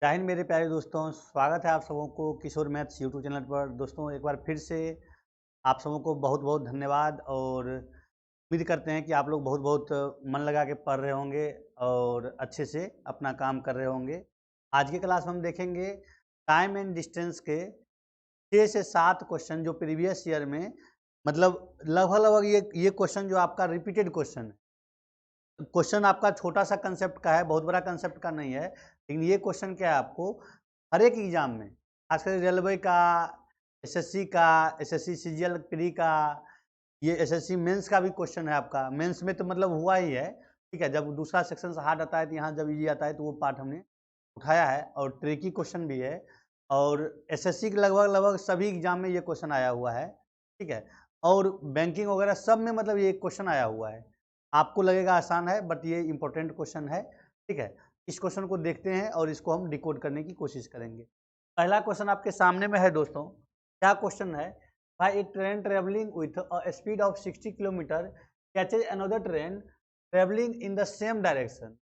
जय हिंद मेरे प्यारे दोस्तों, स्वागत है आप सबों को किशोर मैथ्स यूट्यूब चैनल पर। दोस्तों एक बार फिर से आप सबों को बहुत बहुत धन्यवाद और उम्मीद करते हैं कि आप लोग बहुत बहुत मन लगा के पढ़ रहे होंगे और अच्छे से अपना काम कर रहे होंगे। आज की क्लास में हम देखेंगे टाइम एंड डिस्टेंस के 6 से 7 क्वेश्चन जो प्रीवियस ईयर में मतलब लगभग लगभग ये क्वेश्चन जो आपका रिपीटेड क्वेश्चन है। क्वेश्चन आपका छोटा सा कंसेप्ट का है, बहुत बड़ा कंसेप्ट का नहीं है, लेकिन ये क्वेश्चन क्या है आपको हर एक एग्जाम में, खासकर रेलवे का, एसएससी का, एसएससी सीजीएल प्री का, ये एसएससी मेंस का भी क्वेश्चन है आपका। मेंस में तो मतलब हुआ ही है, ठीक है। जब दूसरा सेक्शन से हार्ड आता है तो यहाँ जब इजी आता है तो वो पार्ट हमने उठाया है और ट्रिकी क्वेश्चन भी है। और एसएससी के लगभग लगभग सभी एग्जाम में ये क्वेश्चन आया हुआ है, ठीक है। और बैंकिंग वगैरह सब में मतलब ये क्वेश्चन आया हुआ है। आपको लगेगा आसान है बट ये इंपॉर्टेंट क्वेश्चन है, ठीक है। इस क्वेश्चन को देखते हैं और इसको हम डिकोड करने की कोशिश करेंगे। पहला क्वेश्चन आपके सामने में है दोस्तों। क्या क्वेश्चन है? भाई a train travelling with a speed of 60 kilometre catches another train travelling in the same direction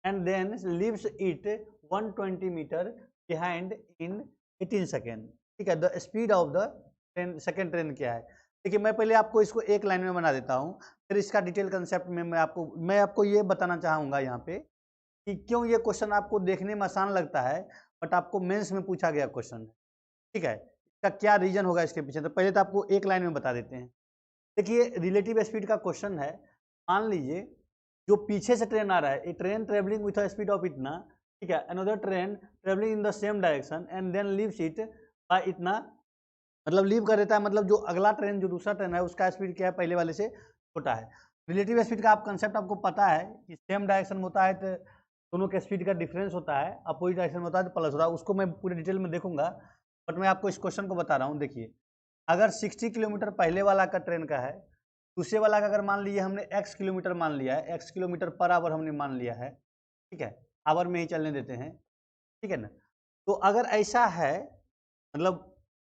and then leaves it 120 metre behind in 18 second, ठीक है। The speed of the train, second train क्या है? देखिए मैं पहले आपको इसको एक लाइन में बना देता हूँ, फिर इसका डिटेल कंसेप्ट में मैं आपको ये बताना चाहूँगा यहाँ पे कि क्यों ये क्वेश्चन आपको देखने में आसान लगता है बट आपको मेंस में पूछा गया क्वेश्चन है, ठीक है। इसका क्या रीजन होगा इसके पीछे, तो पहले तो आपको एक लाइन में बता देते हैं। देखिए रिलेटिव स्पीड का क्वेश्चन है। मान लीजिए जो पीछे से ट्रेन आ रहा है, a train travelling with a speed of इतना, ठीक है, another train travelling in the same direction and then leaves it by इतना, मतलब लीव कर देता है, मतलब जो अगला ट्रेन, जो दूसरा ट्रेन है उसका स्पीड क्या है, पहले वाले से छोटा है। रिलेटिव स्पीड का आप कंसेप्ट आपको पता है कि सेम डायरेक्शन में होता है तो दोनों के स्पीड का डिफरेंस होता है, अपोजिट डायरेक्शन में होता है तो प्लस होता है। उसको मैं पूरे डिटेल में देखूंगा बट मैं आपको इस क्वेश्चन को बता रहा हूँ। देखिए अगर 60 किलोमीटर पहले वाला का ट्रेन का है, दूसरे वाला का अगर मान लीजिए हमने x किलोमीटर मान लिया है, x किलोमीटर पर आवर हमने मान लिया है, ठीक है, आवर में ही चलने देते हैं, ठीक है ना। तो अगर ऐसा है, मतलब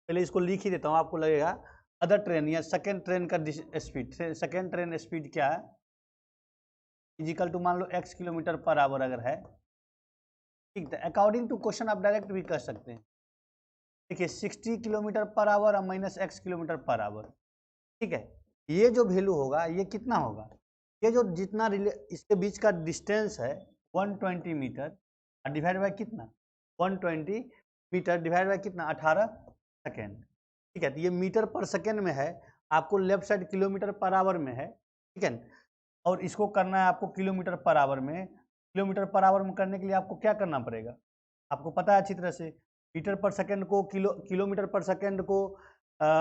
पहले इसको लिख ही देता हूँ, आपको लगेगा अदर ट्रेन या सेकेंड ट्रेन का स्पीड, सेकेंड ट्रेन स्पीड क्या है, इजिकल टू मान लो x किलोमीटर पर आवर अगर है, ठीक है। अकॉर्डिंग टू क्वेश्चन आप डायरेक्ट भी कर सकते हैं। देखिए 60 किलोमीटर पर आवर और minus x kilometre per hour, ठीक है। ये जो वैल्यू होगा ये कितना होगा, ये जो जितना इसके बीच का डिस्टेंस है 120 मीटर डिवाइड बाय कितना, 120 मीटर डिवाइड बाय कितना, 18 सेकेंड, ठीक है। तो ये मीटर पर सेकेंड में है, आपको left side kilometre per our में है, ठीक है। और इसको करना है आपको किलोमीटर पर आवर में। किलोमीटर पर आवर में करने के लिए आपको क्या करना पड़ेगा, आपको पता है अच्छी तरह से। मीटर पर सेकेंड को किलोमीटर पर सेकेंड को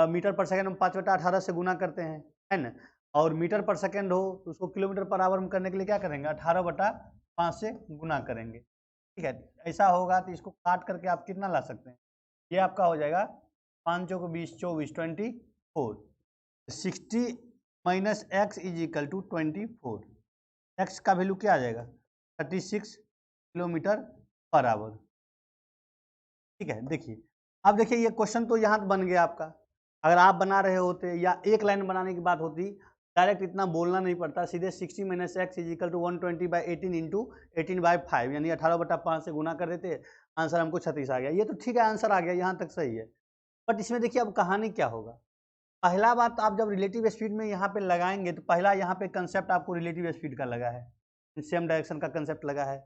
मीटर पर सेकेंड में 5/18 से गुना करते हैं, है ना। और मीटर पर सेकेंड हो तो उसको किलोमीटर पर आवर में करने के लिए क्या करेंगे, 18/5 से गुना करेंगे, ठीक है। ऐसा होगा तो इसको काट करके आप कितना ला सकते हैं, ये आपका हो जाएगा 5 चौको 20, 24, 24, 60 minus x is equal to 24। X का वैल्यू क्या आ जाएगा, 36 किलोमीटर पर आवर, ठीक है। देखिए अब देखिए ये क्वेश्चन तो यहाँ बन गया आपका। अगर आप बना रहे होते या एक लाइन बनाने की बात होती, डायरेक्ट इतना बोलना नहीं पड़ता, सीधे 60 minus x is equal to 120/18 into 18/5 यानी 18/5 से गुना कर देते, आंसर हमको 36 आ गया। ये तो ठीक है, आंसर आ गया, यहाँ तक सही है। बट इसमें देखिए अब कहानी क्या होगा। पहला बात, आप जब रिलेटिव स्पीड में यहाँ पे लगाएंगे तो पहला यहाँ पे कंसेप्ट आपको रिलेटिव स्पीड का लगा है, सेम डायरेक्शन का कंसेप्ट लगा है।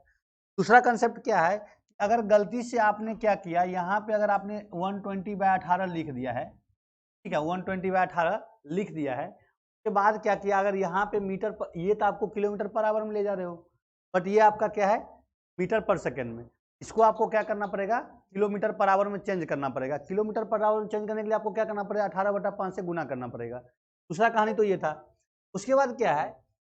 दूसरा कंसेप्ट क्या है, अगर गलती से आपने क्या किया, यहाँ पे अगर आपने 120/18 लिख दिया है, ठीक है, 120/18 लिख दिया है, उसके बाद क्या किया, अगर यहाँ पे मीटर पर, ये तो आपको किलोमीटर पर आवर में ले जा रहे हो बट ये आपका क्या है, मीटर पर सेकेंड में। इसको आपको क्या करना पड़ेगा, किलोमीटर पर आवर में चेंज करना पड़ेगा। किलोमीटर पर आवर में चेंज करने के लिए आपको क्या करना पड़ेगा, 18/5 से गुना करना पड़ेगा। दूसरा कहानी तो ये था। उसके बाद क्या है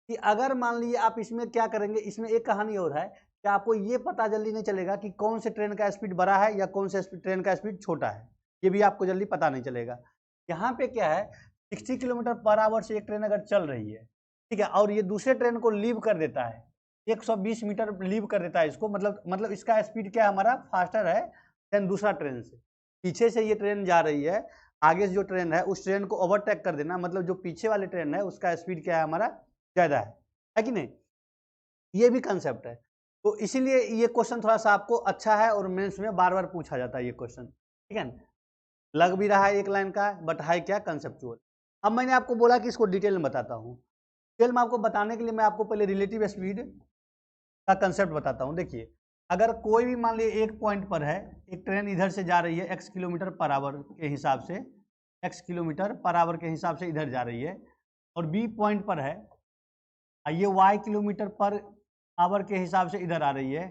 कि अगर मान लीजिए आप इसमें क्या करेंगे, इसमें एक कहानी और है कि आपको ये पता जल्दी नहीं चलेगा कि कौन से ट्रेन का स्पीड बड़ा है या कौन से ट्रेन का स्पीड छोटा है, ये भी आपको जल्दी पता नहीं चलेगा। यहाँ पे क्या है, 60 किलोमीटर पर आवर से एक ट्रेन अगर चल रही है, ठीक है, और ये दूसरे ट्रेन को लीव कर देता है, 120 मीटर लीव कर देता है इसको, मतलब इसका स्पीड क्या है, हमारा फास्टर है देन दूसरा ट्रेन से। पीछे से ये ट्रेन जा रही है, आगे से जो ट्रेन है उस ट्रेन को ओवरटेक कर देना, मतलब जो पीछे वाले ट्रेन है उसका स्पीड क्या है, हमारा ज़्यादा है कि नहीं। ये भी कंसेप्ट है। तो इसीलिए ये क्वेश्चन थोड़ा सा आपको अच्छा है और मेंस में बार बार पूछा जाता है ये क्वेश्चन, ठीक है ना। लग भी रहा है एक लाइन का, बट है क्या, कंसेप्चुअल। अब मैंने आपको बोला कि इसको डिटेल में बताता हूँ। डिटेल में आपको बताने के लिए मैं आपको पहले रिलेटिव स्पीड का कंसेप्ट बताता हूँ। देखिए, अगर कोई भी मान लीजिए एक पॉइंट पर है, एक ट्रेन इधर से जा रही है x किलोमीटर पर आवर के हिसाब से, x किलोमीटर पर आवर के हिसाब से इधर जा रही है, और b पॉइंट पर है, ये y किलोमीटर पर आवर के हिसाब से इधर आ रही है,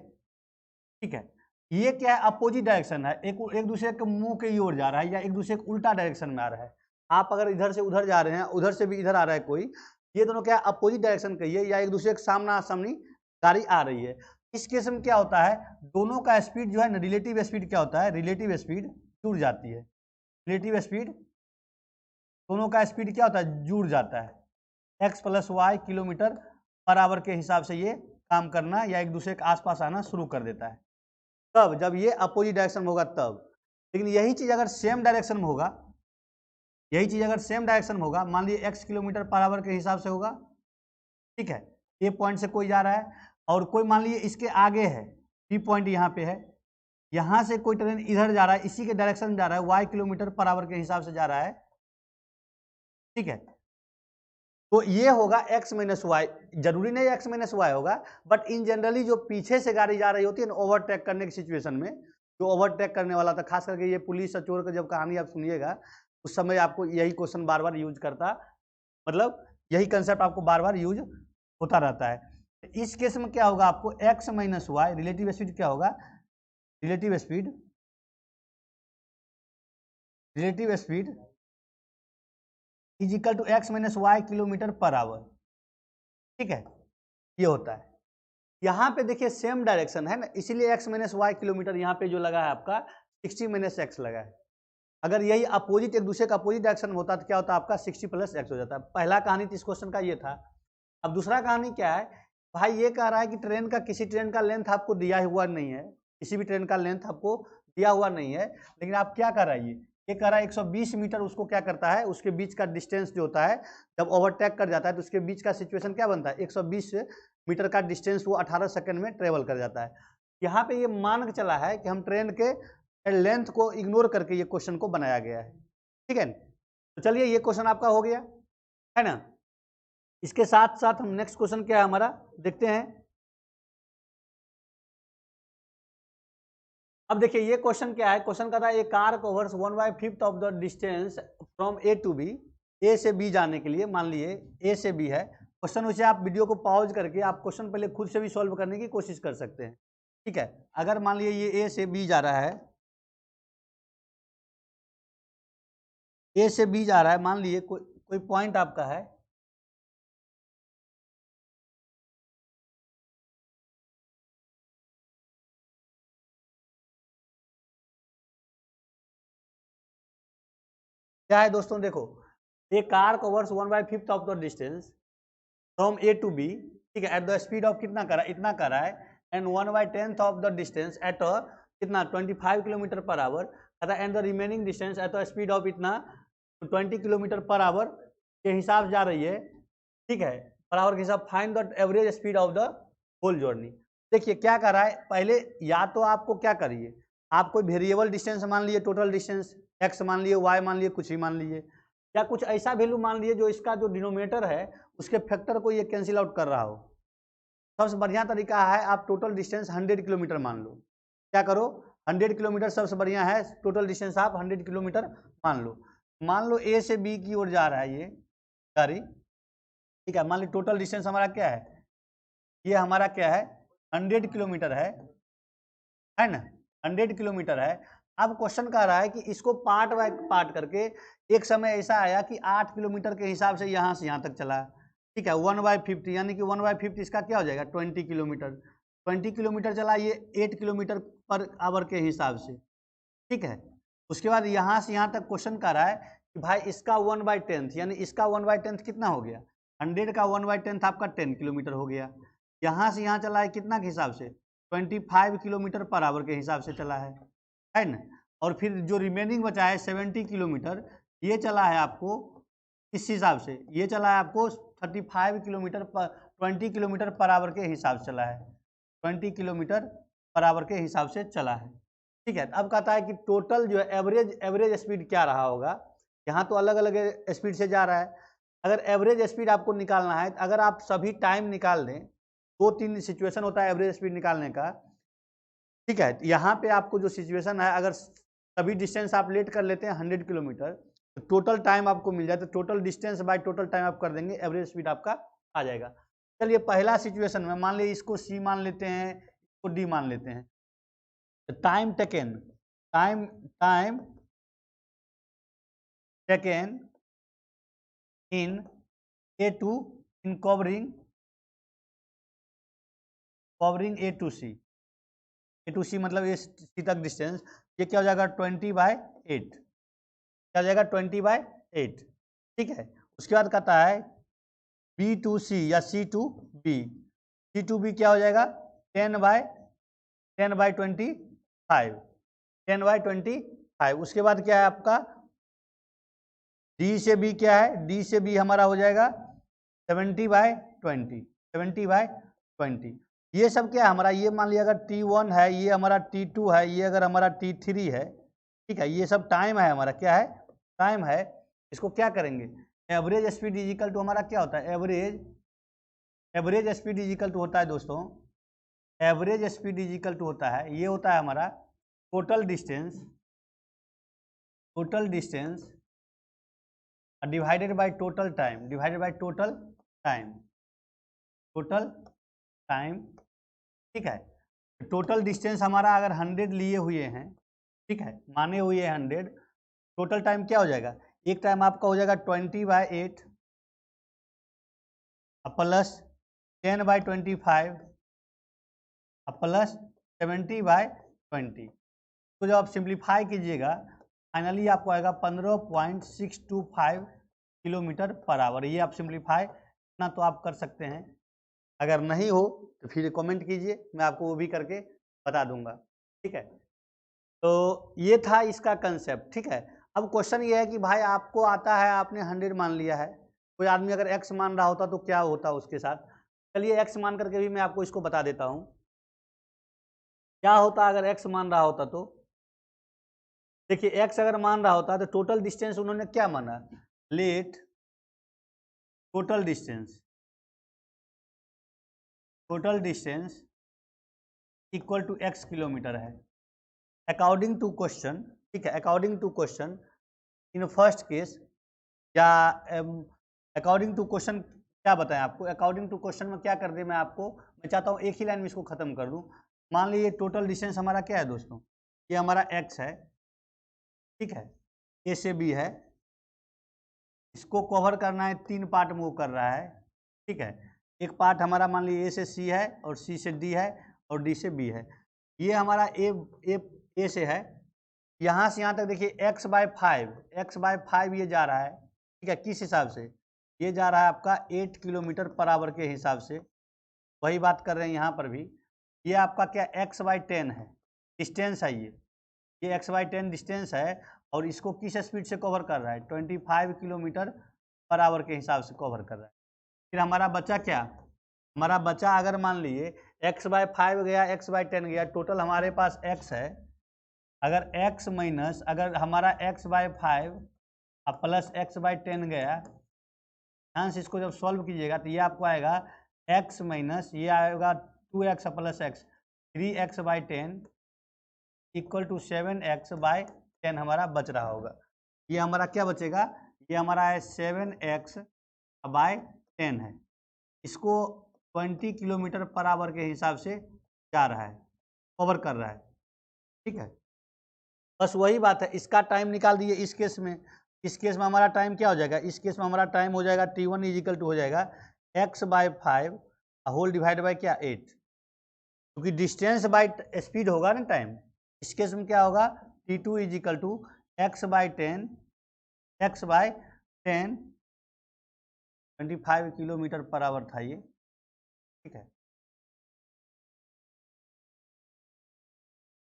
ठीक है। ये क्या है, अपोजिट डायरेक्शन है, एक दूसरे के मुंह के ओर जा रहा है, या एक दूसरे के उल्टा डायरेक्शन में आ रहा है। आप अगर इधर से उधर जा रहे हैं, उधर से भी इधर आ रहा है कोई, ये दोनों क्या अपोजिट डायरेक्शन कहिए, या एक दूसरे के सामना सामनी गाड़ी आ रही है। इस केस में क्या होता है, दोनों का स्पीड जो है ना, रिलेटिव स्पीड क्या होता है, रिलेटिव स्पीड जुड़ जाती है। रिलेटिव स्पीड, दोनों का स्पीड क्या होता है, जुड़ जाता है। x plus Y kilometre per hour के हिसाब से ये काम करना या एक दूसरे के आसपास आना शुरू कर देता है। तब जब ये अपोजिट डायरेक्शन में होगा तब। लेकिन यही चीज अगर सेम डायरेक्शन में होगा, यही चीज अगर सेम डायरेक्शन में होगा, मान लीजिए x किलोमीटर पर आवर के हिसाब से होगा, ठीक है। ए पॉइंट से कोई जा रहा है और कोई मान लीजिए इसके आगे है, बी पॉइंट यहाँ पे है, यहाँ से कोई ट्रेन इधर जा रहा है, इसी के डायरेक्शन में जा रहा है, y किलोमीटर पर आवर के हिसाब से जा रहा है, ठीक है। तो ये होगा x माइनस वाई, जरूरी नहीं x माइनस वाई होगा, बट इन जनरली जो पीछे से गाड़ी जा रही होती है ना ओवरटेक करने की सिचुएशन में, जो ओवरटेक करने वाला था, खास करके ये पुलिस और चोर का जब कहानी आप सुनिएगा, उस समय आपको यही क्वेश्चन बार बार यूज करता, मतलब यही कंसेप्ट आपको बार बार यूज होता रहता है। इस केस में क्या होगा, आपको x minus y relative speed क्या होगा, relative speed, relative speed is equal to x minus y kilometre per hour, ठीक है। ये होता है, यहाँ पे देखिए सेम डायरेक्शन है ना, इसीलिए x माइनस वाई किलोमीटर यहाँ पे जो लगा है आपका 60 माइनस एक्स लगा है। अगर यही अपोजिट, एक दूसरे का अपोजिट डायरेक्शन में होता तो क्या होता, आपका 60 प्लस एक्स हो जाता है। पहला कहानी इस क्वेश्चन का ये था। अब दूसरा कहानी क्या है, भाई ये कह रहा है कि ट्रेन का, किसी ट्रेन का लेंथ आपको दिया हुआ नहीं है, किसी भी ट्रेन का लेंथ आपको दिया हुआ नहीं है, लेकिन आप क्या कर रहा है, ये कह रहा है 120 मीटर उसको क्या करता है, उसके बीच का डिस्टेंस जो होता है, जब ओवरटेक कर जाता है तो उसके बीच का सिचुएशन क्या बनता है, 120 मीटर का डिस्टेंस वो 18 सेकंड में ट्रेवल कर जाता है। यहाँ पे ये मान के चला है कि हम ट्रेन के लेंथ को इग्नोर करके ये क्वेश्चन को बनाया गया है, ठीक है। तो चलिए ये क्वेश्चन आपका हो गया है ना। इसके साथ साथ हम नेक्स्ट क्वेश्चन क्या है हमारा देखते हैं। अब देखिए ये क्वेश्चन क्या है, क्वेश्चन का था a car covers 1/5 of the distance from A to B, A से बी जाने के लिए, मान लिए ए से बी है क्वेश्चन, उसे आप वीडियो को पॉज करके आप क्वेश्चन पहले खुद से भी सॉल्व करने की कोशिश कर सकते हैं, ठीक है। अगर मान लिए ये ए से बी जा रहा है, ए से बी जा रहा है, मान लिए कोई पॉइंट आपका है, क्या है दोस्तों, देखो a car covers 1/5 of the distance from A to B, ठीक है, एट द स्पीड ऑफ कितना करा, इतना करा है, and 1/10 of the distance at कितना 25 kilometre per hour, and the remaining distance at the speed of इतना 20 किलोमीटर पर आवर के हिसाब जा रही है, ठीक है, पर आवर के हिसाब, find the average speed of the whole journey. देखिए क्या कर रहा है, पहले या तो आपको क्या करिए, आप कोई वेरिएबल डिस्टेंस मान लिए, टोटल डिस्टेंस x मान लिए, y मान लिए, कुछ ही मान लीजिए, या कुछ ऐसा वैल्यू मान लिए जो इसका जो डिनोमिनेटर है उसके फैक्टर को ये कैंसिल आउट कर रहा हो। सबसे बढ़िया तरीका है आप टोटल डिस्टेंस 100 किलोमीटर मान लो, क्या करो 100 किलोमीटर सबसे बढ़िया है, टोटल डिस्टेंस आप 100 किलोमीटर मान लो। मान लो ए से बी की ओर जा रहा है ये गाड़ी, ठीक है, मान लो टोटल डिस्टेंस हमारा क्या है, ये हमारा क्या है 100 किलोमीटर है ना, 100 किलोमीटर है। अब क्वेश्चन कह रहा है कि इसको पार्ट बाय पार्ट करके, एक समय ऐसा आया कि 8 किलोमीटर के हिसाब से यहाँ से यहाँ तक चला, ठीक है, 1/50 यानी कि 1/50 इसका क्या हो जाएगा 20 किलोमीटर, 20 किलोमीटर चला ये 8 किलोमीटर पर आवर के हिसाब से, ठीक है। उसके बाद यहाँ से यहाँ तक क्वेश्चन कर रहा है कि भाई इसका 1/10 यानी इसका 1/10 कितना हो गया, 100 का 1/10 आपका 10 किलोमीटर हो गया। यहाँ से यहाँ चला है कितना के हिसाब से 25 किलोमीटर पर आवर के हिसाब से चला है ना। और फिर जो रिमेनिंग बचा है 70 किलोमीटर, ये चला है आपको इस हिसाब से, ये चला है आपको 35 किलोमीटर पर 20 किलोमीटर पर आवर के हिसाब से चला है, 20 किलोमीटर पर आवर के हिसाब से चला है। ठीक है, अब कहता है कि टोटल जो है एवरेज स्पीड क्या रहा होगा। यहाँ तो अलग अलग स्पीड से जा रहा है। अगर एवरेज स्पीड आपको निकालना है, अगर आप सभी टाइम निकाल दें, 2-3 सिचुएशन होता है एवरेज स्पीड निकालने का। ठीक है, यहाँ पे आपको जो सिचुएशन है, अगर सभी डिस्टेंस आप लेट कर लेते हैं 100 किलोमीटर, तो टोटल टाइम आपको मिल जाए, तो total distance by total time आप कर देंगे, एवरेज स्पीड आपका आ जाएगा। चलिए पहला सिचुएशन में मान लीजिए इसको सी मान लेते हैं, इसको डी मान लेते हैं। Time taken in A2 in covering A to C मतलब ये सी तक डिस्टेंस, ये क्या हो जाएगा 20/8, क्या हो जाएगा 20/8। ठीक है, उसके बाद कहता है B to C या C to B क्या हो जाएगा 10/25। उसके बाद क्या है आपका D से B, क्या है D से B हमारा हो जाएगा 70/20। ये सब क्या है हमारा, ये मान लिया अगर T1 है, ये हमारा T2 है, ये अगर हमारा T3 है। ठीक है, ये सब टाइम है हमारा, क्या है टाइम है। इसको क्या करेंगे, average speed is equal to हमारा क्या होता है, average speed is equal to होता है दोस्तों, average speed is equal to होता है, ये होता है हमारा total distance divided by total time. ठीक है, टोटल डिस्टेंस हमारा अगर 100 लिए हुए हैं, ठीक है माने हुए हैं 100, टोटल टाइम क्या हो जाएगा, एक टाइम आपका हो जाएगा 20/8 प्लस 10/25 प्लस 70/20। तो जब आप सिंप्लीफाई कीजिएगा, फाइनली आपको आएगा 15.625 किलोमीटर पर आवर। ये आप सिंप्लीफाई ना तो आप कर सकते हैं, अगर नहीं हो तो फिर कमेंट कीजिए, मैं आपको वो भी करके बता दूंगा। ठीक है, तो ये था इसका कंसेप्ट। ठीक है, अब क्वेश्चन ये है कि भाई आपको आता है, आपने 100 मान लिया है, कोई आदमी अगर x मान रहा होता तो क्या होता उसके साथ। चलिए x मान करके भी मैं आपको इसको बता देता हूँ क्या होता अगर x मान रहा होता। तो देखिए x अगर मान रहा होता तो टोटल डिस्टेंस उन्होंने क्या माना, let total distance equal to x kilometre है अकॉर्डिंग टू क्वेश्चन। ठीक है, according to question in first case, या अकॉर्डिंग टू क्वेश्चन क्या बताएं आपको, अकॉर्डिंग टू क्वेश्चन में क्या कर दे, मैं चाहता हूँ एक ही लाइन में इसको खत्म कर दूं। मान लीजिए टोटल डिस्टेंस हमारा क्या है दोस्तों, ये हमारा x है। ठीक है, A से B है, इसको कवर करना है, 3 पार्ट में वो कर रहा है। ठीक है, एक पार्ट हमारा मान लीजिए A से C है, और C से D है, और D से B है। ये हमारा A से है, यहाँ से यहाँ तक देखिए x/5 ये जा रहा है। ठीक है, किस हिसाब से, ये जा रहा है आपका 8 किलोमीटर पर आवर के हिसाब से। वही बात कर रहे हैं यहाँ पर भी, ये आपका क्या x/10 है, डिस्टेंस है ये x/10 डिस्टेंस है, और इसको किस स्पीड से कवर कर रहा है, 25 किलोमीटर पर आवर के हिसाब से कवर कर रहा है। फिर हमारा बचा क्या, हमारा बचा अगर मान लीजिए x/5 गया, x/10 गया, टोटल हमारे पास x है। अगर x माइनस, अगर हमारा x/5 प्लस x/10 गया, ध्यान से इसको जब सॉल्व कीजिएगा तो ये आपको आएगा x माइनस, ये आएगा 2x plus x, 3x/10 equal to 7x/10 हमारा बच रहा होगा। ये हमारा क्या बचेगा, ये हमारा है 7x/10 है। इसको 20 किलोमीटर पर आवर के हिसाब से जा रहा है, कवर कर रहा है। ठीक है, बस वही बात है, इसका टाइम निकाल दिए इस केस में। इस केस में हमारा टाइम क्या हो जाएगा, इस केस में हमारा टाइम हो जाएगा T1 इज इक्वल टू हो जाएगा x/5 होल डिवाइड बाई क्या 8, क्योंकि डिस्टेंस बाई स्पीड होगा ना टाइम। इस केस में क्या होगा, T2 is equal to x/10 25 kilometre per hour था ये। ठीक है,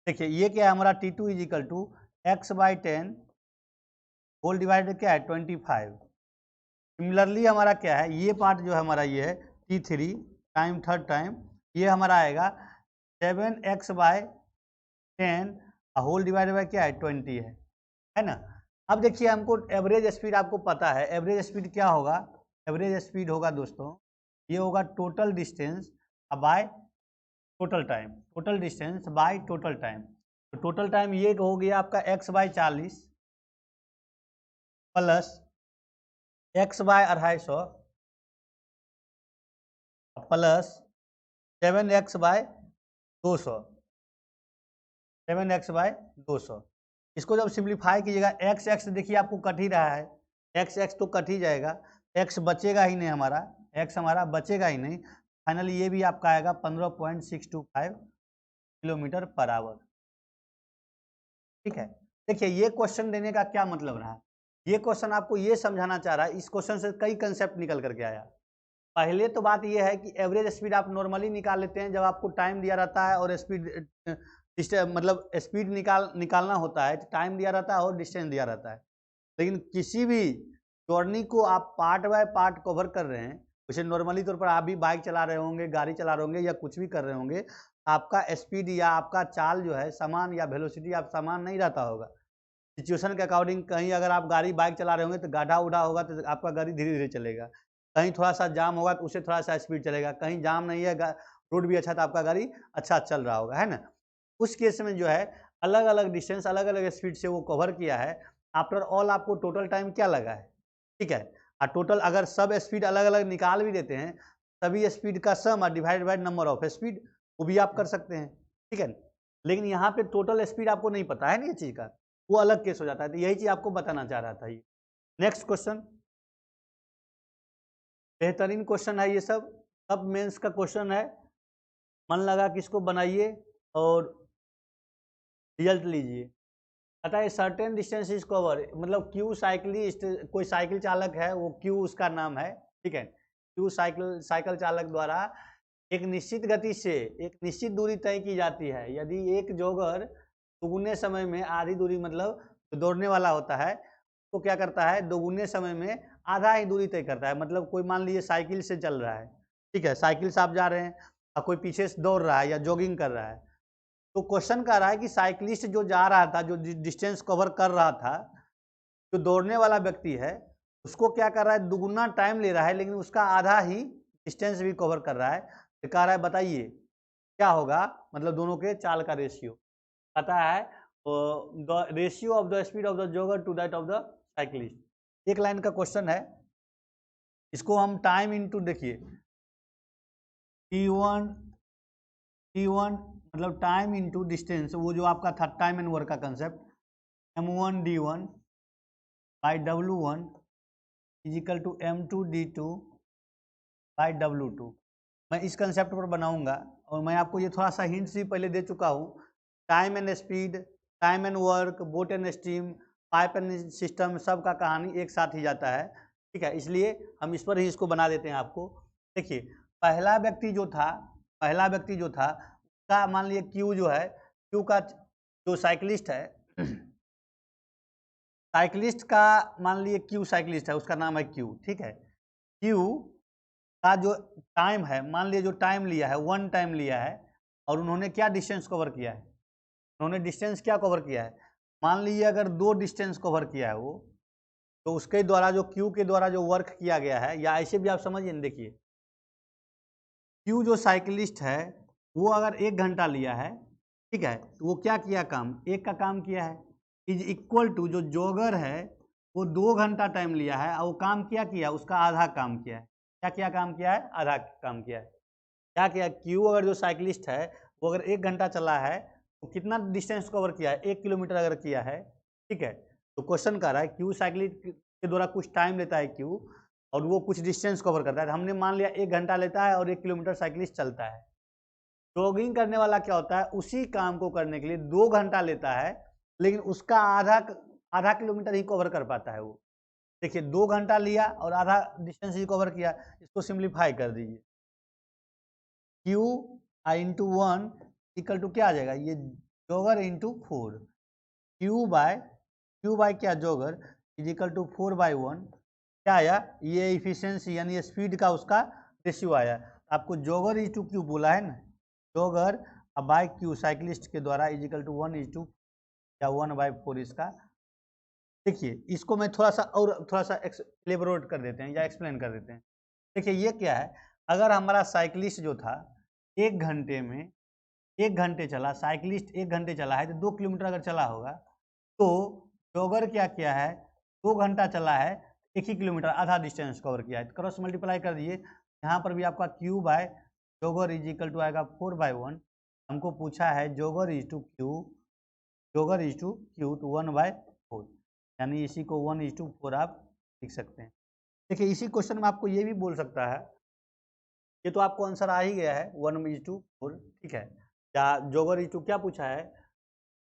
देखिए ये क्या है हमारा T2 is equal to x/10 whole divided क्या है 25। सिमिलरली हमारा क्या है, ये पार्ट जो है हमारा ये है T3 टाइम, थर्ड टाइम, ये हमारा आएगा 7x/10 होल डिवाइडेड बाय क्या है 20 है ना। अब देखिए हमको एवरेज स्पीड आपको पता है, एवरेज स्पीड क्या होगा, एवरेज स्पीड होगा दोस्तों ये होगा total distance by total time, total distance by total time. तो टोटल टाइम ये हो गया आपका x/40 plus x/250 plus 7x/200, 7x/200। इसको जब सिंप्लीफाई कीजिएगा एक्स एक्स देखिए आपको कट ही रहा है, एक्स एक्स तो कट ही जाएगा, एक्स बचेगा ही नहीं हमारा, एक्स हमारा बचेगा ही नहीं। फाइनली ये भी आपका आएगा 15.625 किलोमीटर पर आवर। ठीक है, देखिए ये क्वेश्चन देने का क्या मतलब रहा, ये क्वेश्चन आपको ये समझाना चाह रहा है, इस क्वेश्चन से कई कंसेप्ट निकल करके आया। पहले तो बात ये है कि एवरेज स्पीड आप नॉर्मली निकाल लेते हैं जब आपको टाइम दिया रहता है और स्पीड मतलब स्पीड निकालना होता है, टाइम दिया रहता है और डिस्टेंस दिया रहता है। लेकिन किसी भी जर्नी को आप पार्ट बाय पार्ट कवर कर रहे हैं, जैसे नॉर्मली तौर पर आप भी बाइक चला रहे होंगे, गाड़ी चला रहे होंगे या कुछ भी कर रहे होंगे, आपका स्पीड या आपका चाल जो है समान या वेलोसिटी आप समान नहीं रहता होगा। सिचुएशन के अकॉर्डिंग कहीं अगर आप गाड़ी बाइक चला रहे होंगे तो गाढ़ा उड़ा होगा तो आपका गाड़ी धीरे धीरे चलेगा, कहीं थोड़ा सा जाम होगा तो उससे थोड़ा सा स्पीड चलेगा, कहीं जाम नहीं है रोड भी अच्छा तो आपका गाड़ी अच्छा चल रहा होगा, है ना। उस केस में जो है अलग अलग डिस्टेंस अलग अलग स्पीड से वो कवर किया है। आफ्टर ऑल आपको टोटल टाइम क्या लगा है, ठीक है। और टोटल अगर सब स्पीड अलग अलग निकाल भी देते हैं, सभी स्पीड का सम और divide by number of speed, वो भी आप कर सकते हैं, ठीक है। लेकिन यहाँ पे टोटल स्पीड आपको नहीं पता है ना ये चीज़ का, वो अलग केस हो जाता है। तो यही चीज़ आपको बताना चाह रहा था ये। नेक्स्ट क्वेश्चन, बेहतरीन क्वेश्चन है ये सब मेंस का क्वेश्चन है, मन लगा कि इसको बनाइए और रिजल्ट लीजिए। पता है सर्टेन डिस्टेंस इज कवर, मतलब क्यू साइकिलिस्ट, कोई साइकिल चालक है, वो क्यू उसका नाम है, ठीक है। क्यू साइकिल चालक द्वारा एक निश्चित गति से एक निश्चित दूरी तय की जाती है। यदि एक जॉगर दोगुने समय में आधी दूरी, मतलब दौड़ने वाला होता है तो क्या करता है, दोगुने समय में आधा ही दूरी तय करता है। मतलब कोई मान लीजिए साइकिल से चल रहा है, ठीक है, साइकिल से आप जा रहे हैं और कोई पीछे से दौड़ रहा है या जॉगिंग कर रहा है, तो क्वेश्चन कह रहा है कि साइकिलिस्ट जो जा रहा था, जो डिस्टेंस कवर कर रहा था, जो दौड़ने वाला व्यक्ति है उसको क्या कर रहा है, दुगुना टाइम ले रहा है लेकिन उसका आधा ही डिस्टेंस भी कवर कर रहा है। तो कह रहा है बताइए क्या होगा, मतलब दोनों के चाल का रेशियो पता है, the ratio of the speed of the jogger to that of the cyclist. एक लाइन का क्वेश्चन है, इसको हम टाइम इनटू देखिए T1 मतलब टाइम इनटू डिस्टेंस, वो जो आपका था टाइम एंड वर्क का concept, M1 D1 by W1 equal to M2 D2 by W2। मैं इस कंसेप्ट पर बनाऊंगा और मैं आपको ये थोड़ा सा हिंट्स भी पहले दे चुका हूँ। Time and speed, time and work, boat and steam, pipe and system, सब का कहानी एक साथ ही जाता है, ठीक है। इसलिए हम इस पर ही इसको बना देते हैं आपको। देखिए पहला व्यक्ति जो था उसका मान लीजिए क्यू जो है, क्यू का जो साइकिलिस्ट है, साइकिलिस्ट का मान लीजिए क्यू साइकिलिस्ट है, उसका नाम है क्यू, ठीक है। क्यू का जो टाइम है, मान लीजिए जो टाइम लिया है 1 टाइम लिया है, और उन्होंने क्या डिस्टेंस कवर किया है, उन्होंने डिस्टेंस क्या कवर किया है, मान लीजिए अगर 2 डिस्टेंस कवर किया है वो, तो उसके द्वारा जो क्यू के द्वारा जो वर्क किया गया है, या ऐसे भी आप समझिए न, देखिए क्यू जो साइकिलिस्ट है वो अगर 1 घंटा लिया है, ठीक है, तो वो क्या किया काम, एक का काम किया है, इज इक्वल टू जो जॉगर है वो 2 घंटा टाइम लिया है और वो काम क्या किया, उसका आधा काम किया है। क्या काम किया है, आधा काम किया है। क्या किया, क्यू अगर जो साइकिलिस्ट है वो अगर 1 घंटा चला है तो कितना डिस्टेंस कवर किया है, 1 किलोमीटर अगर किया है, ठीक है। तो क्वेश्चन कर रहा है क्यू साइकिलिस्ट के द्वारा कुछ टाइम लेता है क्यू, और वो कुछ डिस्टेंस कवर करता है। हमने मान लिया 1 घंटा लेता है और 1 किलोमीटर साइकिलिस्ट चलता है। जॉगिंग करने वाला क्या होता है, उसी काम को करने के लिए 2 घंटा लेता है, लेकिन उसका आधा किलोमीटर ही कवर कर पाता है वो। देखिए 2 घंटा लिया और आधा डिस्टेंस ही कवर किया, इसको सिंप्लीफाई कर दीजिए। Q I into 1 equal to क्या आ जाएगा, ये जॉगर इंटू 4, क्यू बाय क्या, जॉगर इज इक्वल टू 4/1, क्या आया, ये इफिशियंसी यानी स्पीड का उसका रेशियो आया। आपको जॉगर इज टू क्यू बोला है ना, जॉगर अब बाय क्यू साइकिलिस्ट के द्वारा इजिकल टू 1:2 या 1/4 इसका। देखिए इसको मैं थोड़ा सा एलेबोरेट कर देते हैं या एक्सप्लेन कर देते हैं। देखिए ये क्या है, अगर हमारा साइकिलिस्ट जो था 1 घंटे में 1 घंटे चला, साइकिलिस्ट 1 घंटे चला है तो 2 किलोमीटर अगर चला होगा, तो जॉगर क्या किया है 2 घंटा चला है, 1 ही किलोमीटर आधा डिस्टेंस कवर किया है। क्रॉस मल्टीप्लाई कर दिए, यहाँ पर भी आपका Q by jogger is equal to आएगा 4/1। हमको पूछा है जॉगर इज टू क्यू तो 1/4, यानी इसी को 1:4 आप लिख सकते हैं। देखिए इसी क्वेश्चन में आपको ये भी बोल सकता है, ये तो आपको आंसर आ ही गया है 1:4, ठीक है। या जॉगर इज टू क्या पूछा है,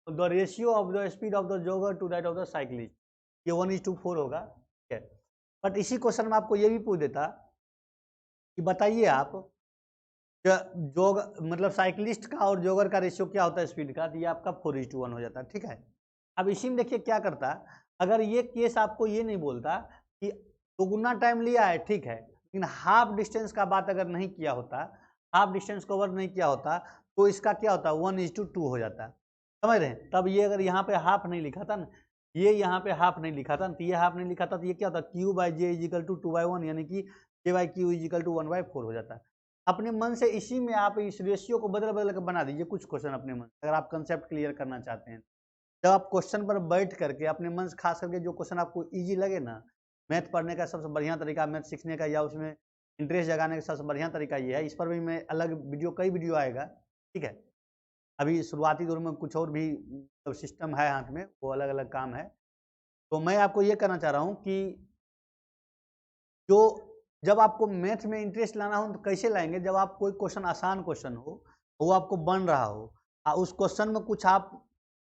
the ratio of the speed of the jogger to that of the cyclist, ये 1:4 होगा, ठीक है। बट इसी क्वेश्चन में आपको ये भी पूछ देता कि बताइए आप जोग मतलब साइकिलिस्ट का और जॉगर का रेशियो क्या होता है स्पीड का, तो ये आपका 4:1 हो जाता है, ठीक है। अब इसी में देखिए क्या करता, अगर ये केस आपको ये नहीं बोलता कि दोगुना टाइम लिया है, ठीक है, लेकिन हाफ डिस्टेंस का बात अगर नहीं किया होता, हाफ डिस्टेंस कवर नहीं किया होता, तो इसका क्या होता 1:2 हो जाता, समझ रहे हैं। तब ये अगर यहाँ पे हाफ नहीं लिखा था ना, ये यहाँ पे हाफ नहीं लिखा था, तो ये हाफ नहीं लिखा था, तो ये क्या होता Q/J इजिकल टू 2/1, यानी कि J/Q इजिकल टू 1/4 हो जाता है। अपने मन से इसी में आप इस रेशियो को बदल बदल कर बना दीजिए कुछ क्वेश्चन अपने मन से, अगर आप कंसेप्ट क्लियर करना चाहते हैं। जब आप क्वेश्चन पर बैठ करके अपने मन से, खास करके जो क्वेश्चन आपको इजी लगे ना, मैथ पढ़ने का सबसे बढ़िया तरीका, मैथ सीखने का या उसमें इंटरेस्ट जगाने का सबसे बढ़िया तरीका ये है। इस पर भी मैं अलग वीडियो, कई वीडियो आएगा, ठीक है। अभी शुरुआती दौर में कुछ और भी सिस्टम है हाथ में, वो अलग अलग काम है। तो मैं आपको ये कहना चाह रहा हूँ कि जो जब आपको मैथ में इंटरेस्ट लाना हो तो कैसे लाएंगे, जब आप कोई क्वेश्चन आसान क्वेश्चन हो, वो आपको बन रहा हो, उस क्वेश्चन में कुछ आप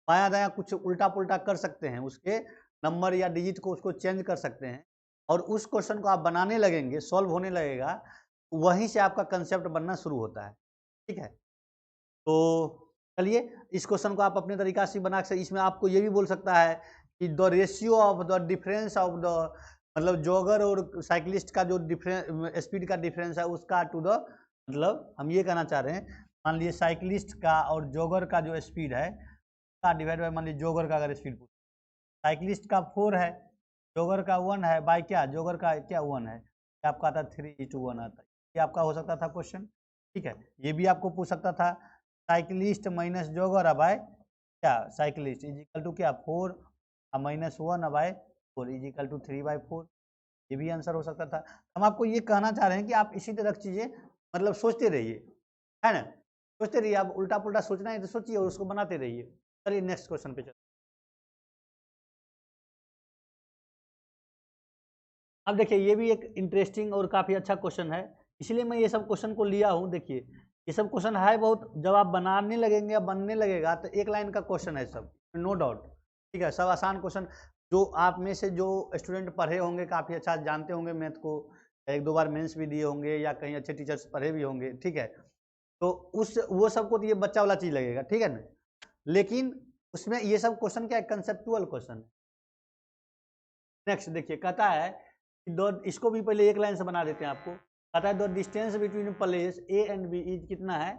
बाया दाया कुछ उल्टा पुल्टा कर सकते हैं, उसके नंबर या डिजिट को उसको चेंज कर सकते हैं, और उस क्वेश्चन को आप बनाने लगेंगे, सॉल्व होने लगेगा, वहीं से आपका कंसेप्ट बनना शुरू होता है, ठीक है। तो चलिए इस क्वेश्चन को आप अपने तरीका से बना सकते। इसमें आपको ये भी बोल सकता है कि the ratio of the difference of the, मतलब जॉगर और साइकिलिस्ट का जो डिफरेंस स्पीड का डिफरेंस है उसका टू द, मतलब हम ये कहना चाह रहे हैं, मान लीजिए साइकिलिस्ट का और जॉगर का जो स्पीड है का डिवाइड बाय, मान लीजिए जॉगर का अगर स्पीड पूछ, साइकिलिस्ट का 4 है, जॉगर का 1 है, बाय क्या जॉगर का क्या 1 है, आपका आता 3:1 आता है। ये आपका हो सकता था क्वेश्चन, ठीक है। ये भी आपको पूछ सकता था साइकिलिस्ट माइनस जॉगर बाय क्या, साइकिलिस्ट इज इक्वल टू क्या 4 -1/4 इज इक्वल टू 3/4, ये भी आंसर हो सकता था। हम आपको ये कहना चाह रहे हैं कि आप इसी तरह की चीजें मतलब सोचते रहिए, है ना, सोचते रहिए। आप उल्टा पुल्टा सोचना है तो सोचिए और उसको बनाते रहिए। चलिए नेक्स्ट क्वेश्चन पे चलते। अब देखिए ये भी एक इंटरेस्टिंग और काफ़ी अच्छा क्वेश्चन है, इसलिए मैं ये सब क्वेश्चन को लिया हूँ। देखिए ये सब क्वेश्चन है बहुत, जब आप बनाने लगेंगे या बनने लगेगा तो एक लाइन का क्वेश्चन है सब, नो डाउट, ठीक है। सब आसान क्वेश्चन, जो आप में से जो स्टूडेंट पढ़े होंगे, काफ़ी अच्छा जानते होंगे मैथ को, 1-2 बार मेंस भी दिए होंगे या कहीं अच्छे टीचर्स पढ़े भी होंगे, ठीक है। तो उस वो सबको तो ये बच्चा वाला चीज़ लगेगा, ठीक है ना। लेकिन उसमें ये सब क्वेश्चन क्या है, कंसेप्चुअल क्वेश्चन है। नेक्स्ट देखिए कहता है दो, इसको भी पहले एक लाइन से बना देते हैं आपको। कहता है the distance between place A and B is कितना है,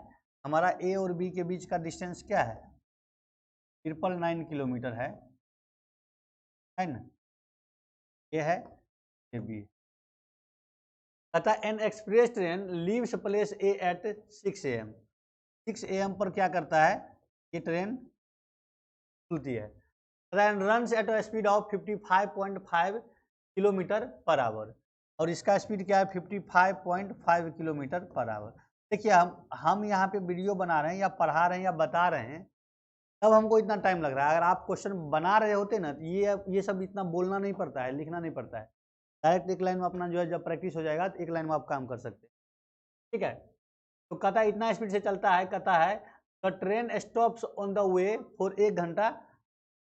हमारा ए और बी के बीच का डिस्टेंस क्या है, 999 किलोमीटर है ना, ये है ए बी। कहता है an express train leaves place A at 6 AM, 6 AM पर क्या करता है, ये ट्रेन खुलती है, runs at a speed of 55.5 kilometre per our, और इसका स्पीड क्या है 55.5 किलोमीटर पर आवर। देखिए हम यहाँ पे वीडियो बना रहे हैं या पढ़ा रहे हैं या बता रहे हैं, तब हमको इतना टाइम लग रहा है। अगर आप क्वेश्चन बना रहे होते ना तो ये सब इतना बोलना नहीं पड़ता है, लिखना नहीं पड़ता है, डायरेक्ट एक लाइन में अपना जो है जब प्रैक्टिस हो जाएगा तो एक लाइन में आप काम कर सकते हैं, ठीक है। तो कहता है इतना स्पीड से चलता है, कहता है the train stops on the way for 1 घंटा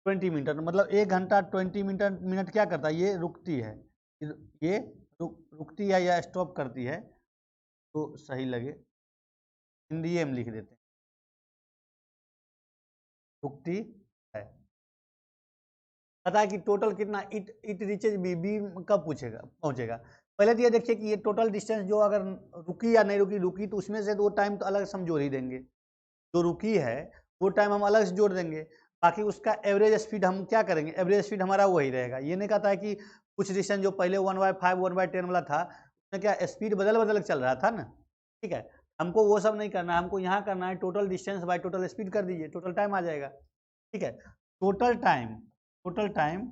20 मिनट, मतलब 1 घंटा 20 मिनट क्या करता है, ये रुकती है, ये रुकती है या स्टॉप करती है, तो सही लगे हिंदी में लिख देते हैं, रुकती है। पता है कि टोटल कितना इट रीचेज बी कब पूछेगा पहुंचेगा। पहले तो ये देखिए कि ये टोटल डिस्टेंस जो अगर रुकी या नहीं रुकी, रुकी तो उसमें से 2 टाइम तो अलग समझो ही देंगे, जो रुकी है वो टाइम हम अलग से जोड़ देंगे, बाकी उसका एवरेज स्पीड हम क्या करेंगे, एवरेज स्पीड हमारा वही रहेगा। ये नहीं कहता है कि कुछ डिस्टेंस जो पहले 1/5 1/10 वाला था उसमें क्या स्पीड बदल बदल चल रहा था ना, ठीक है। हमको वो सब नहीं करना है, हमको यहाँ करना है total distance by total speed कर दीजिए, टोटल टाइम आ जाएगा, ठीक है। टोटल टाइम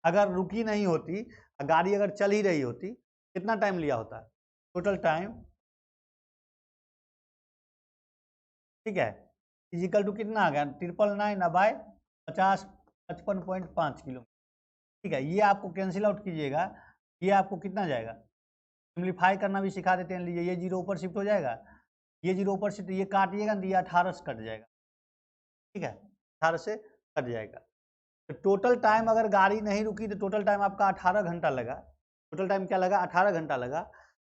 अगर रुकी नहीं होती, गाड़ी अगर चल ही रही होती, कितना टाइम लिया होता, टोटल टाइम, ठीक है, इजिकल टू कितना आ गया 999 बाय 50 55.5 किलोमीटर, ठीक है। ये आपको कैंसिल आउट कीजिएगा, ये आपको कितना जाएगा, सिम्प्लीफाई करना भी सिखा देते हैं। लीजिए ये जीरो ऊपर शिफ्ट हो जाएगा, ये जीरो ऊपर शिफ्ट, ये काटिएगा तो ये 18 से कट जाएगा, ठीक है, 18 से कट जाएगा। तो टोटल टाइम अगर गाड़ी नहीं रुकी तो टोटल टाइम आपका 18 घंटा लगा, टोटल टाइम क्या लगा 18 घंटा लगा।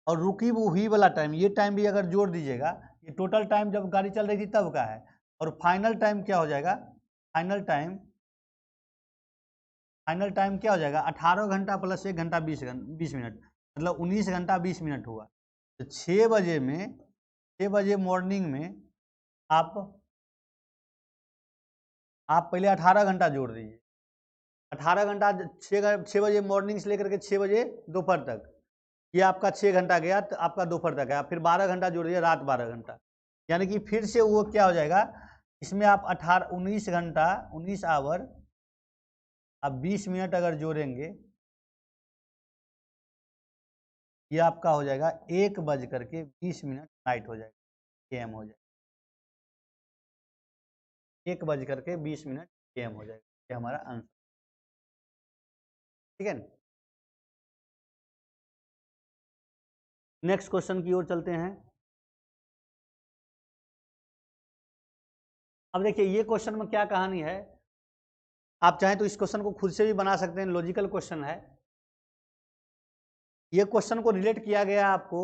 और रुकी हुई वाला टाइम, ये टाइम भी अगर जोड़ दीजिएगा, ये टोटल टाइम जब गाड़ी चल रही थी तब का है। और फाइनल टाइम क्या हो जाएगा, फाइनल टाइम क्या हो जाएगा 18 घंटा प्लस 1 घंटा 20 मिनट, मतलब 19 घंटा 20 मिनट हुआ। तो 6 बजे मॉर्निंग में आप पहले 18 घंटा जोड़ दीजिए, 18 घंटा 6 बजे मॉर्निंग से लेकर के 6 बजे दोपहर तक, ये आपका 6 घंटा गया, तो आपका दोपहर तक है। फिर 12 घंटा जोड़ दिया, रात 12 घंटा, यानी कि फिर से वो क्या हो जाएगा, इसमें आप 19 घंटा 19 आवर आप 20 मिनट अगर जोड़ेंगे, ये आपका हो जाएगा 1:20 नाइट हो जाएगा, एम हो जाएगा, 1:20 एम हो जाएगा, ये हमारा आंसर, ठीक है। नेक्स्ट क्वेश्चन की ओर चलते हैं। अब देखिए ये क्वेश्चन में क्या कहानी है, आप चाहें तो इस क्वेश्चन को खुद से भी बना सकते हैं, लॉजिकल क्वेश्चन है। ये क्वेश्चन को रिलेट किया गया आपको,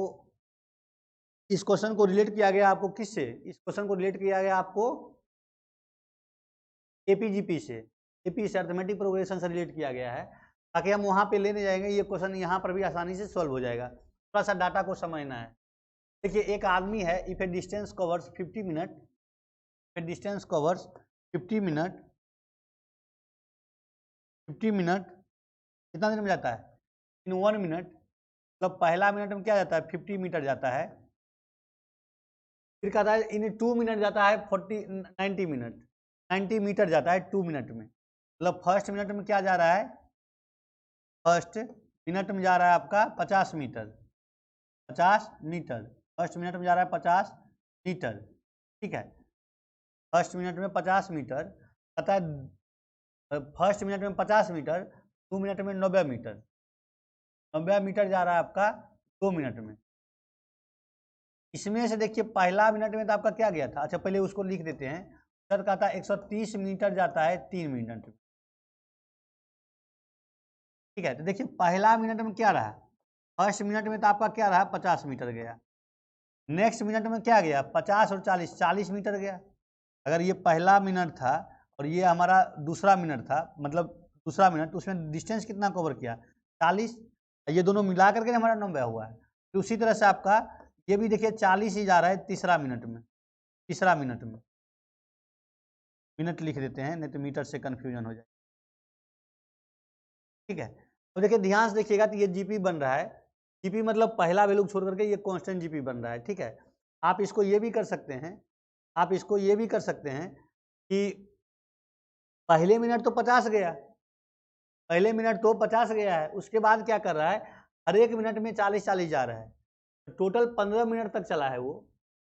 इस क्वेश्चन को रिलेट किया गया आपको किससे, इस क्वेश्चन को रिलेट किया गया आपको एपीजीपी से, एपी से अर्थमेटिक प्रोग्रेशन से रिलेट किया गया है, ताकि हम वहां पे लेने जाएंगे, ये क्वेश्चन यहाँ पर भी आसानी से सॉल्व हो जाएगा। थोड़ा सा डाटा को समझना है। देखिए एक आदमी है, if A distance covers 50 minute, distance covers 50 minute, 50 minute कितना देर में जाता है, इन 1 मिनट, मतलब पहला मिनट में क्या जाता है 50 मीटर जाता है, फिर कहता है इन 2 मिनट जाता है 90 मिनट, 90 मीटर जाता है 2 मिनट में, मतलब फर्स्ट मिनट में क्या जा रहा है, फर्स्ट मिनट में जा रहा है आपका 50 मीटर, 50 मीटर, फर्स्ट मिनट में जा रहा है 50 मीटर, ठीक है। फर्स्ट मिनट में 50 मीटर, पता है फर्स्ट मिनट में 50 मीटर, 2 मिनट में 90 मीटर, 90 मीटर जा रहा है आपका 2 मिनट में। इसमें से देखिए पहला मिनट में तो आपका क्या गया था, अच्छा पहले उसको लिख देते हैं, सर कहता है 130 मीटर जाता है 3 मिनट में, ठीक है। तो देखिए पहला मिनट में क्या रहा, फर्स्ट मिनट में तो आपका क्या रहा 50 मीटर गया, नेक्स्ट मिनट में क्या गया 50 और 40 मीटर गया। अगर ये पहला मिनट था और ये हमारा दूसरा मिनट था, मतलब दूसरा मिनट, उसमें डिस्टेंस कितना कवर किया 40, ये दोनों मिला करके हमारा 90 हुआ है। तो उसी तरह से आपका ये भी देखिए 40 ही जा रहा है तीसरा मिनट में, तीसरा मिनट में, मिनट लिख देते हैं नहीं तो मीटर से कन्फ्यूजन हो जाए, ठीक है। तो देखिए ध्यान से देखिएगा, तो ये जीपी बन रहा है, जीपी मतलब पहला वैल्यू छोड़ करके ये कांस्टेंट जीपी बन रहा है, ठीक है। आप इसको ये भी कर सकते हैं, आप इसको ये भी कर सकते हैं कि पहले मिनट तो 50 गया, पहले मिनट तो 50 गया है, उसके बाद क्या कर रहा है हर एक मिनट में 40 जा रहा है, टोटल 15 मिनट तक चला है वो,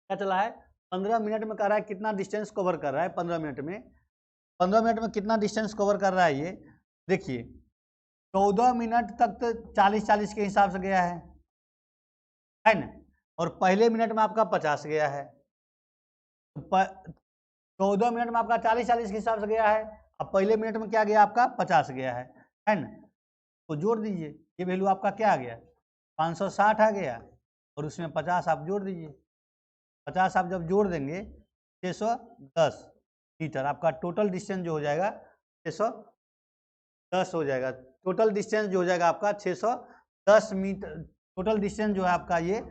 क्या चला है 15 मिनट में कर रहा है, कितना डिस्टेंस कवर कर रहा है 15 मिनट में, 15 मिनट में कितना डिस्टेंस कवर कर रहा है ये देखिए, 14 मिनट तक तो 40 के हिसाब से गया है ना, और पहले मिनट में आपका 50 गया है, 14 मिनट में आपका 40 के हिसाब से गया है, अब पहले मिनट में क्या गया आपका 50 गया है ना, तो जोड़ दीजिए, ये वैल्यू आपका क्या आ गया 560 आ गया, और उसमें 50 आप जोड़ दीजिए, 50 आप जब जोड़ देंगे 610 मीटर, आपका टोटल डिस्टेंस जो हो जाएगा 610 हो जाएगा, टोटल डिस्टेंस जो हो जाएगा आपका 610 मीटर, टोटल डिस्टेंस जो है आपका ये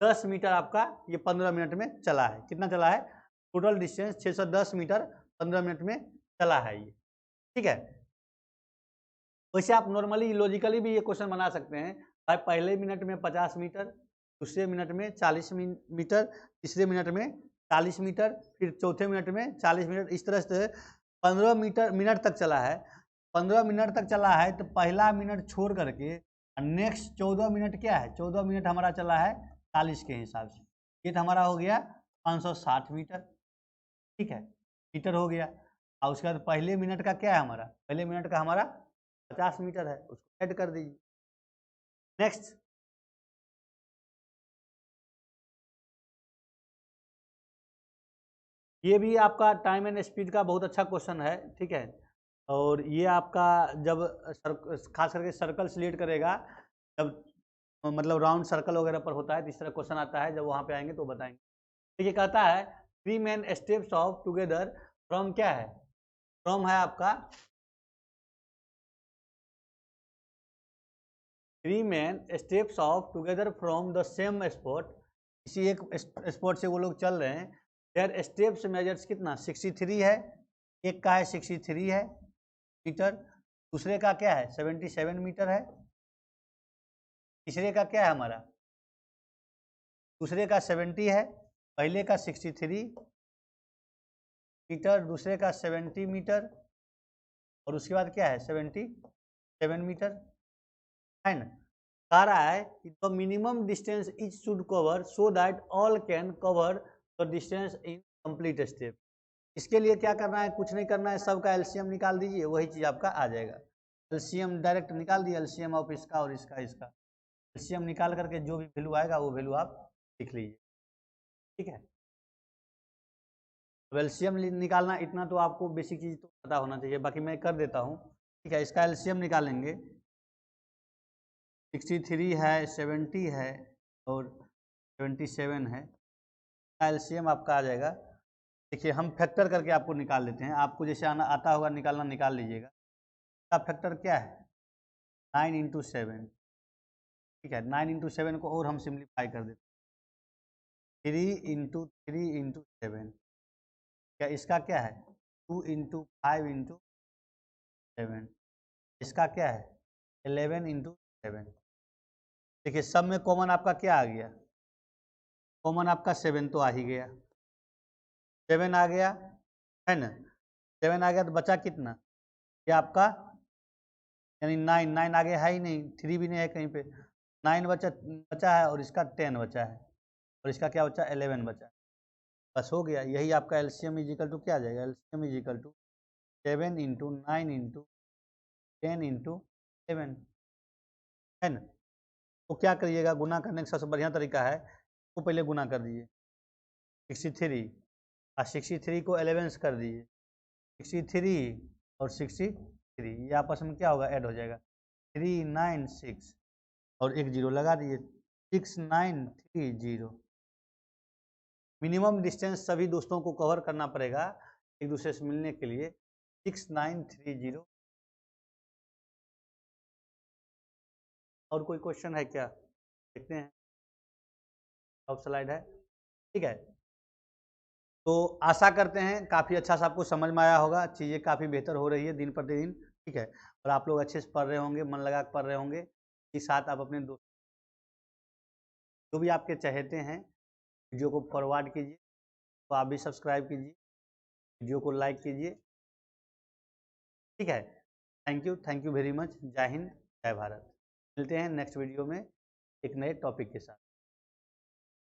610 मीटर आपका ये 15 मिनट में चला है। कितना चला है? टोटल डिस्टेंस 610 मीटर 15 मिनट में चला है ये, ठीक है। वैसे आप नॉर्मली लॉजिकली भी ये क्वेश्चन बना सकते हैं। भाई पहले मिनट में 50 मीटर, दूसरे मिनट में 40 मीटर, तीसरे मिनट में 40 मीटर, फिर चौथे मिनट में 40 मिनट, इस तरह से 15 मिनट तक चला है। 15 मिनट तक चला है तो पहला मिनट छोड़ करके नेक्स्ट 14 मिनट क्या है? 14 मिनट हमारा चला है 40 के हिसाब से। ये तो हमारा हो गया 560 मीटर, ठीक है, मीटर हो गया। और उसके बाद पहले मिनट का क्या है हमारा? पहले मिनट का हमारा 50 मीटर है, उसको ऐड कर दीजिए। नेक्स्ट, ये भी आपका टाइम एंड स्पीड का बहुत अच्छा क्वेश्चन है, ठीक है। और ये आपका जब खास करके सर्कल सिलेक्ट करेगा, जब मतलब राउंड सर्कल वगैरह पर होता है तो इस तरह क्वेश्चन आता है। जब वहाँ पे आएंगे तो बताएंगे। तो ये कहता है 3 main steps of together from क्या है? फ्रॉम है आपका 3 main steps of together from the same spot. इसी एक स्पॉट से वो लोग चल रहे हैं। देयर स्टेप्स मेजर्स कितना? 63 है, एक का है 63 है मीटर, दूसरे का क्या है? 77 मीटर है, तीसरे का क्या है हमारा? दूसरे का 70 है, पहले का 63 मीटर, दूसरे का 70 मीटर, और उसके बाद क्या है? 77 मीटर, है ना। कह रहा है कि the minimum distance etch should cover so that all can cover the distance in complete step. इसके लिए क्या करना है? कुछ नहीं करना है, सबका एलसीएम निकाल दीजिए, वही चीज़ आपका आ जाएगा। एलसीएम डायरेक्ट निकाल दिए, एलसीएम ऑफ इसका और इसका एलसीएम निकाल करके जो भी वैल्यू आएगा वो वैल्यू आप लिख लीजिए, ठीक है। एलसीएम निकालना इतना तो आपको बेसिक चीज़ तो पता होना चाहिए, बाकी मैं कर देता हूँ, ठीक है। इसका एलसीएम निकालेंगे, 63 है, 70 है और 77 है। एलसीएम आपका आ जाएगा। देखिए हम फैक्टर करके आपको निकाल लेते हैं, आपको जैसे आना आता होगा निकालना निकाल लीजिएगा। इसका फैक्टर क्या है? 9 इंटू 7, ठीक है। 9 इंटू 7 को और हम सिंप्लीफाई कर देते हैं, 3 इंटू क्या इसका क्या है? 2 इंटू 5 इंटू 7, इसका क्या है? 11 इंटू 7। देखिए सब में कॉमन आपका क्या आ गया? कॉमन आपका 7 तो आ ही गया, 7 आ गया, है ना। 7 आ गया तो बचा कितना? ये आपका यानी 9 आगे है ही नहीं, 3 भी नहीं है कहीं पे, 9 बचा है और इसका 10 बचा है और इसका क्या बचा? 11 बचा है। बस हो गया। यही आपका एलसीएम इजिकल टू क्या आ जाएगा? LCM equal to 7 into 9 into 10 into 7, है ना। तो क्या करिएगा? गुना करने का सबसे बढ़िया तरीका है, तो पहले गुना कर दीजिए 63 और 63 को 11 से कर दीजिए, 63 और 63 ये आपस में क्या होगा? ऐड हो जाएगा, 396 और एक जीरो लगा दीजिए, 6930। मिनिमम डिस्टेंस सभी दोस्तों को कवर करना पड़ेगा एक दूसरे से मिलने के लिए, 6930। और कोई क्वेश्चन है क्या? देखते हैं, अब स्लाइड है, ठीक है। तो आशा करते हैं काफ़ी अच्छा सा आपको समझ में आया होगा, चीज़ें काफ़ी बेहतर हो रही है दिन प्रतिदिन, ठीक है। और आप लोग अच्छे से पढ़ रहे होंगे, मन लगा कर पढ़ रहे होंगे। इस साथ आप अपने दोस्त जो भी आपके चाहते हैं वीडियो को फॉरवर्ड कीजिए, तो आप भी सब्सक्राइब कीजिए, वीडियो को लाइक कीजिए, ठीक है। Thank you very much. जय हिंद, जय भारत। मिलते हैं नेक्स्ट वीडियो में एक नए टॉपिक के साथ।